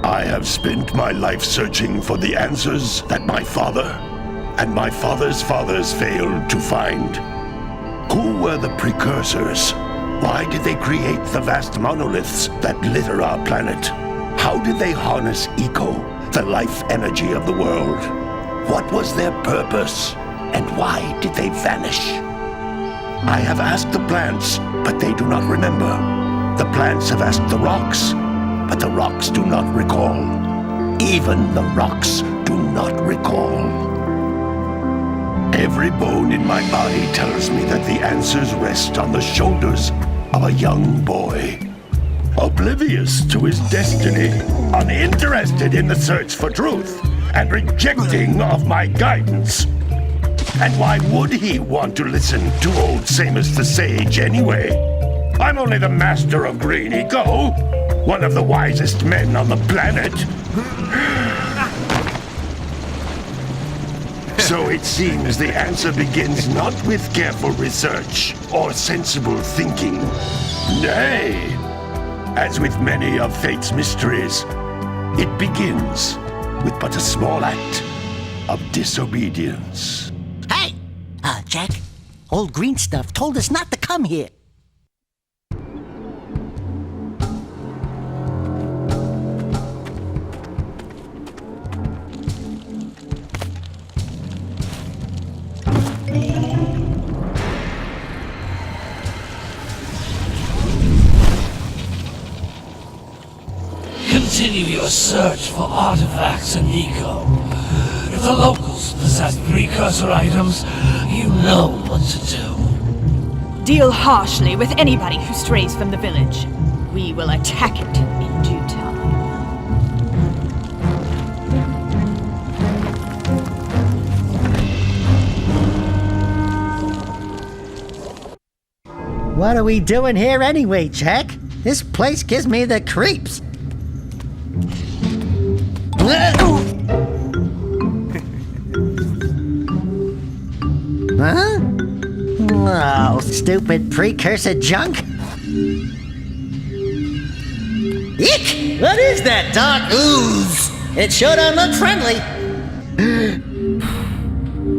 I have spent my life searching for the answers that my father and my father's fathers failed to find. Who were the precursors? Why did they create the vast monoliths that litter our planet? How did they harness eco, the life energy of the world? What was their purpose? And why did they vanish? I have asked the plants, but they do not remember. The plants have asked the rocks, but the rocks do not recall. Even the rocks do not recall. Every bone in my body tells me that the answers rest on the shoulders of a young boy. Oblivious to his destiny, uninterested in the search for truth, and rejecting of my guidance. And why would he want to listen to old Samus the Sage anyway? I'm only the master of green eco, one of the wisest men on the planet. So it seems the answer begins not with careful research or sensible thinking. Nay, as with many of fate's mysteries, it begins with but a small act of disobedience. Hey! Jack, old green stuff told us not to come here. Continue your search for artifacts and eco. If the locals possess precursor items, you know what to do. Deal harshly with anybody who strays from the village. We will attack it in due time. What are we doing here anyway, Jack? This place gives me the creeps. Huh? Oh, stupid precursor junk. Eek! What is that dark ooze? It sure don't look friendly.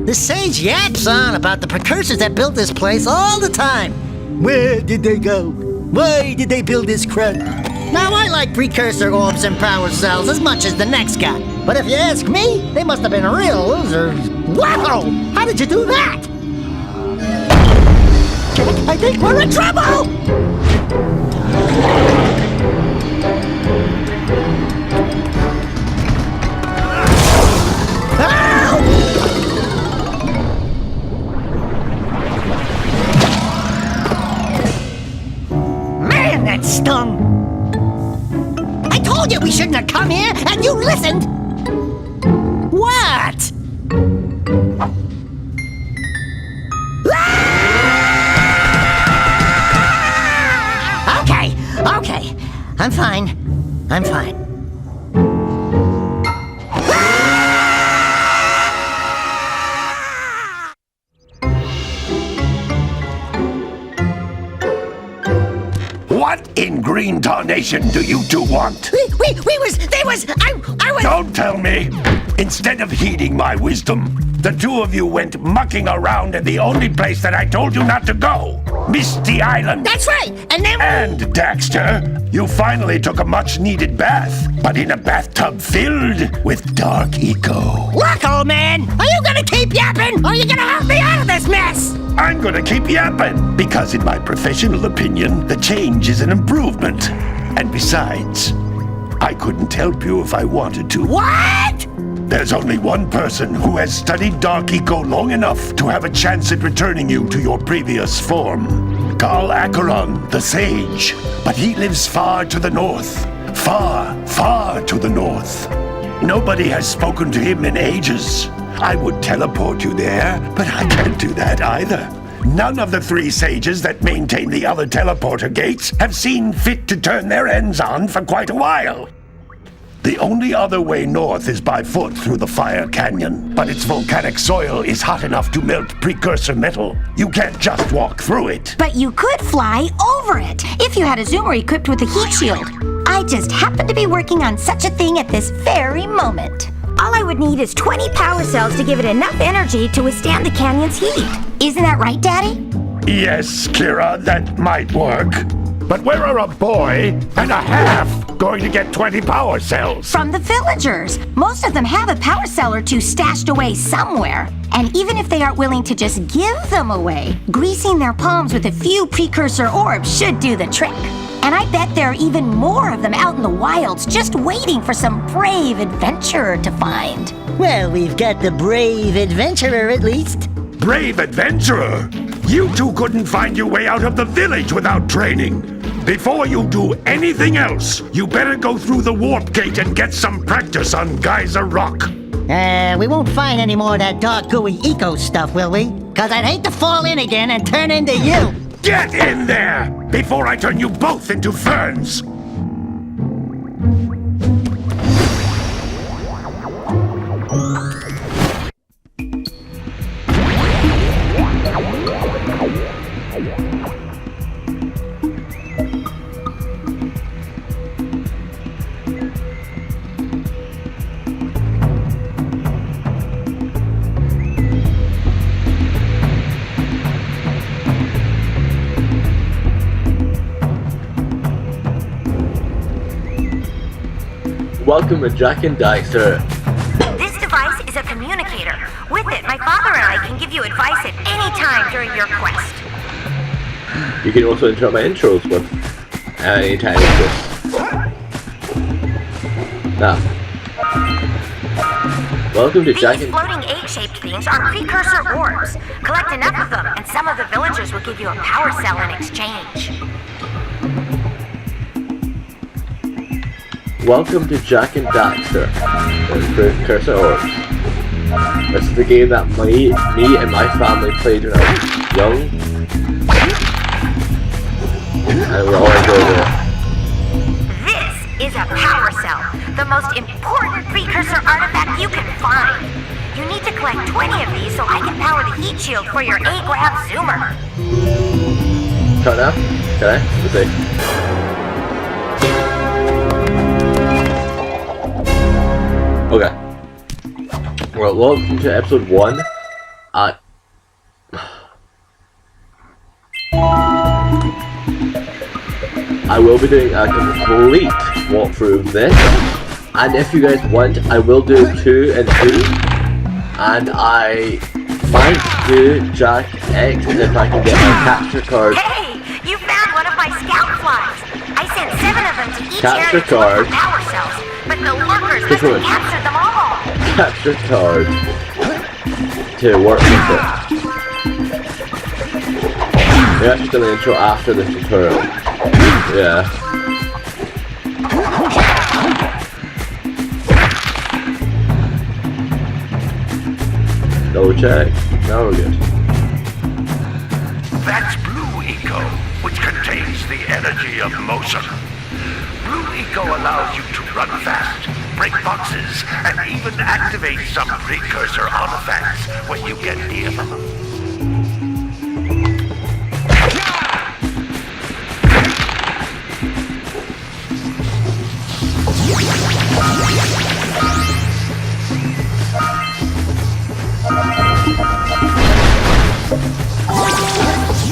The sage yaps on about the precursors that built this place all the time. Where did they go? Why did they build this crud? Now, I like precursor orbs and power cells as much as the next guy. But if you ask me, they must have been real losers. Wow! How did you do that? Jack, I think we're in trouble! Man, that stung! I told you we shouldn't have come here, and you listened! What? Okay. I'm fine. What in green tarnation do you two want? I was... Don't tell me! Instead of heeding my wisdom, the two of you went mucking around in the only place that I told you not to go! Misty Island! That's right! And then... And, Daxter, you finally took a much-needed bath, but in a bathtub filled with dark eco. Look, old man! Are you gonna keep yapping, or are you gonna help me out of this mess? I'm gonna keep yapping, because in my professional opinion, the change is an improvement. And besides, I couldn't help you if I wanted to. What? There's only one person who has studied Dark Eco long enough to have a chance at returning you to your previous form. Carl Acheron, the Sage. But he lives far to the north. Far, far to the north. Nobody has spoken to him in ages. I would teleport you there, but I can't do that either. None of the three sages that maintain the other teleporter gates have seen fit to turn their ends on for quite a while. The only other way north is by foot through the Fire Canyon, but its volcanic soil is hot enough to melt precursor metal. You can't just walk through it. But you could fly over it, if you had a zoomer equipped with a heat shield. I just happen to be working on such a thing at this very moment. All I would need is 20 power cells to give it enough energy to withstand the canyon's heat. Isn't that right, Daddy? Yes, Kira, that might work. But where are a boy and a half going to get 20 power cells? From the villagers. Most of them have a power cell or two stashed away somewhere. And even if they aren't willing to just give them away, greasing their palms with a few precursor orbs should do the trick. And I bet there are even more of them out in the wilds just waiting for some brave adventurer to find. Well, we've got the brave adventurer at least. Brave adventurer? You two couldn't find your way out of the village without training. Before you do anything else, you better go through the warp gate and get some practice on Geyser Rock. We won't find any more of that dark gooey eco stuff, will we? 'Cause I'd hate to fall in again and turn into you. Get in there before I turn you both into ferns. Welcome to Jack and Daxter. This device is a communicator. With it, my father and I can give you advice at any time during your quest. You can also interrupt my intros with any time interest. Now, welcome to Jack These and... floating egg-shaped things are precursor orbs. Collect enough of them, and some of the villagers will give you a power cell in exchange. Welcome to Jack and Daxter, the precursor orbs. This is the game that me and my family played when I was young, and we all enjoyed it. This is a power cell, the most important precursor artifact you can find. You need to collect 20 of these so I can power the heat shield for your A-Grab zoomer. Cut now? Can I? Let's see. Okay. Well, welcome to episode 1. I will be doing a complete walkthrough of this, and if you guys want, I will do 2 and 2, and I might do Jack X if I can get my capture card. Hey, you found one of my scout flies. I sent 7 of them to each Capture area to card. look for power cells, but the lurkers This must one. have captured them all. Capture card to work with it. We actually done the intro after the tutorial. Yeah. Double check. Now we're good. That's Blue Eco, which contains the energy of motion. Blue Eco allows you to run fast, break boxes, and even activate some precursor artifacts when you get near them.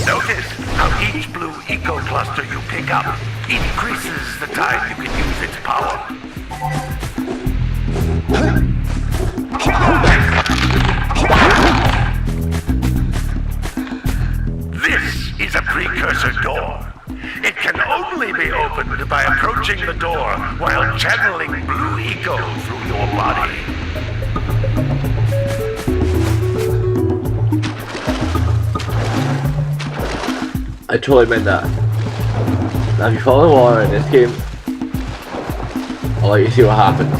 Notice how each Blue Eco cluster you pick up increases the time you can use its power. This is a precursor door. It can only be opened by approaching the door while channeling Blue Eco through your body. I totally meant that. Now if you follow the water in this game, I'll let you see what happens.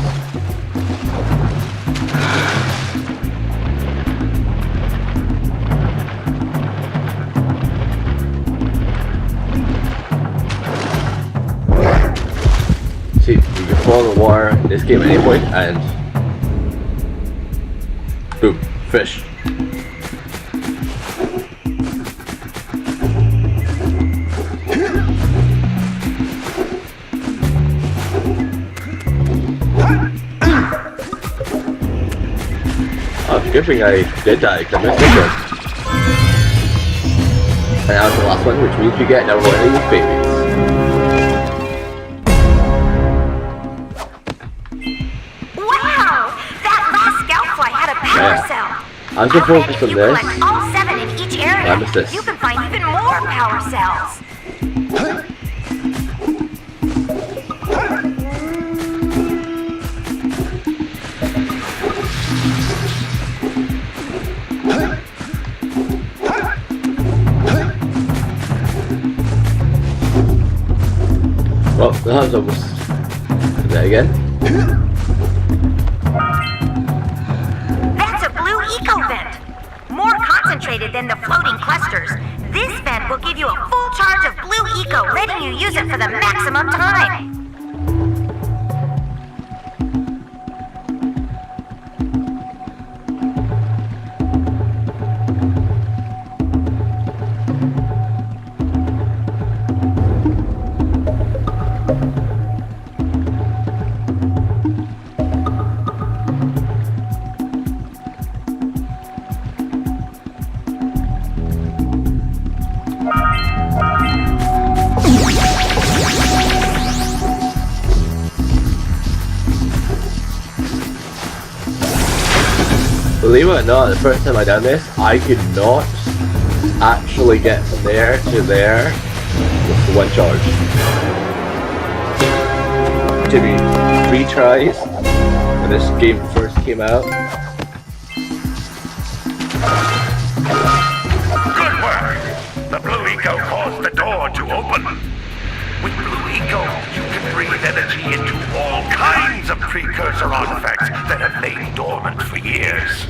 See, you can follow the water in this game at any point and boom, fish. good thing I did that because I missed this one. And that was the last one, which means we get another one of these babies. Wow! That last scout fly had a power cell. I'm gonna focus on If you this. collect all 7 in each area, I missed this. you can find even more power cells. Well, that was almost there again. That's a blue eco vent. More concentrated than the floating clusters. This vent will give you a full charge of blue eco, letting you use it for the maximum time. Believe it or not, the first time I done this, I could not actually get from there to there with the one charge. It took me 3 tries when this game first came out. Good work! The blue eco caused the door to open. With blue eco, you can breathe energy into all kinds of precursor artifacts that have lain dormant for years.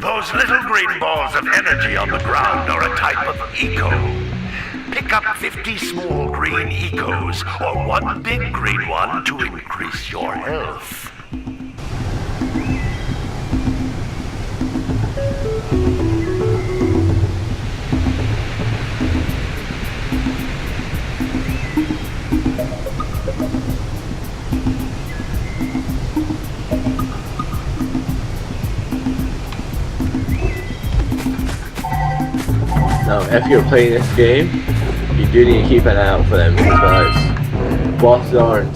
Those little green balls of energy on the ground are a type of eco. Pick up 50 small green ecos, or 1 big green one to increase your health. Now, if you're playing this game, you do need to keep an eye out for them because bosses aren't,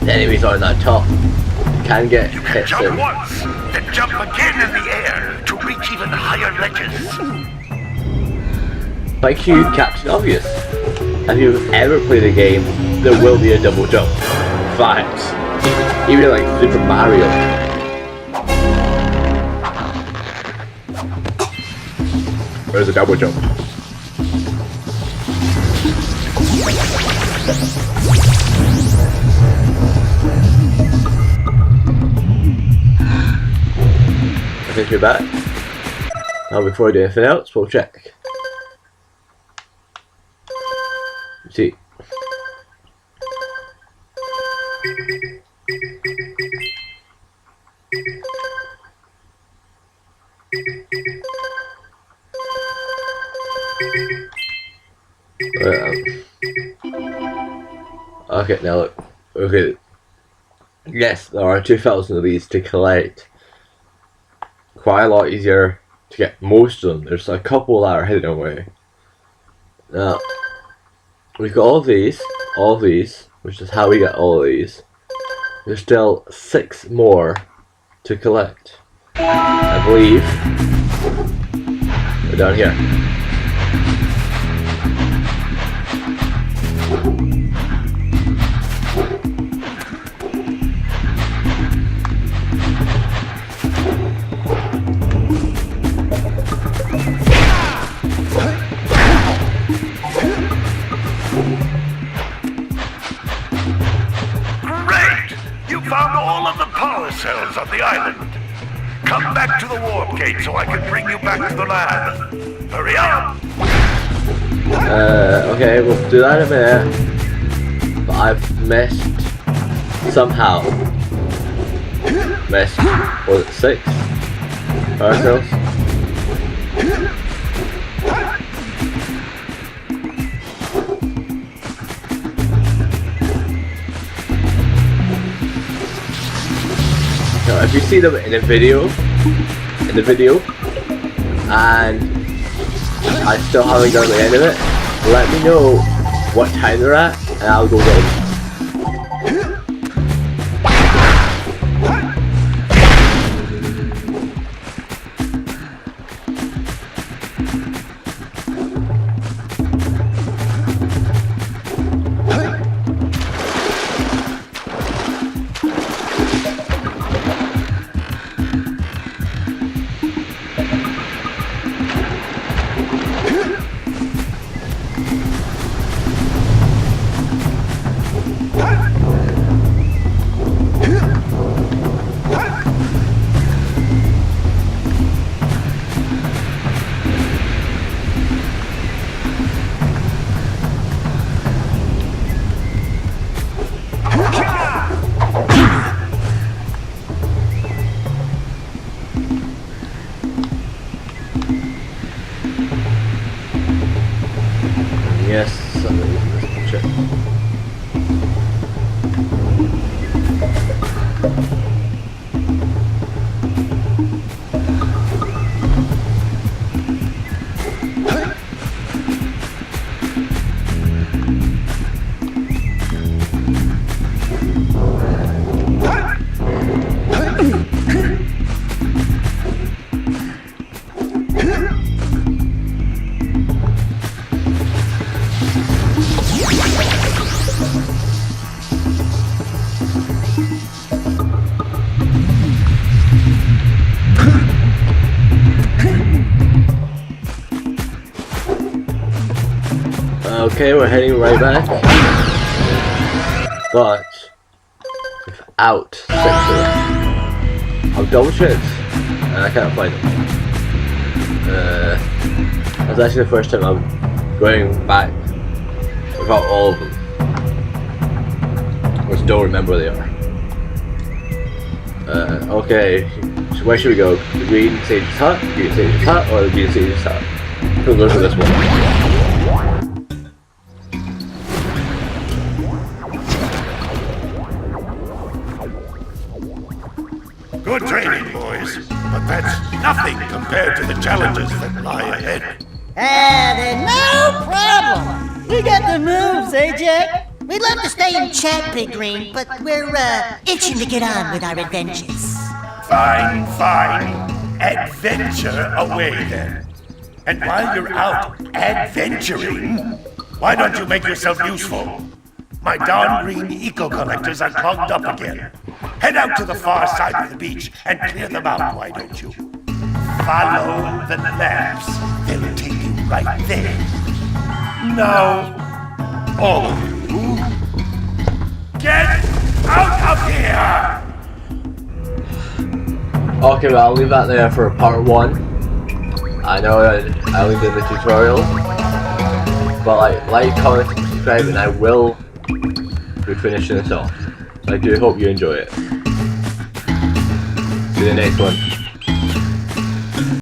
the enemies aren't that tough. You can get You can hit jump soon. once, then jump again in the air to reach even higher ledges. Like you, Captain Obvious. If you've ever played a game, there will be a double jump. In fact, even like Super Mario. There's a double jump. I think we're back. Now before I do anything else, we'll check. See. Okay, now look. Okay. Yes, there are 2,000 of these to collect. Quite a lot easier to get most of them. There's a couple that are hidden away. Now, we've got all of these, which is how we get all of these. There's still 6 more to collect. I believe they're down here. Found all of the power cells on the island. Come back to the warp gate so I can bring you back to the lab. Hurry up! Okay, we'll do that in a minute. But I've somehow missed, was it 6 power cells? Now, if you see them in the video, and I still haven't got to the end of it, let me know what time they're at, and I'll go get them. Yes, something in this picture. Okay, we're heading right back, but without sexual. I've double checked and I can't find them. That's actually the first time I'm going back without all of them. I just don't remember where they are. Okay, so where should we go? The green sage's hut, or the green sage's hut? We'll go for this one. Good training, boys, but that's nothing compared to the challenges that lie ahead. Then no problem. We got the moves, eh, Jack? We'd love to stay and chat, Big Green, but we're, itching to get on with our adventures. Fine, fine. Adventure away then. And while you're out adventuring, why don't you make yourself useful? My darn green eco-collectors are clogged up again. Head out to the far side of the beach and clear them out, why don't you? Follow the lamps. They'll take you right there. Now, all of you, get out of here! Okay, well, I'll leave that there for part 1. I know I only did the tutorial, but like, comment, and subscribe, and I will be finishing this off. I do hope you enjoy it. See you in the next one.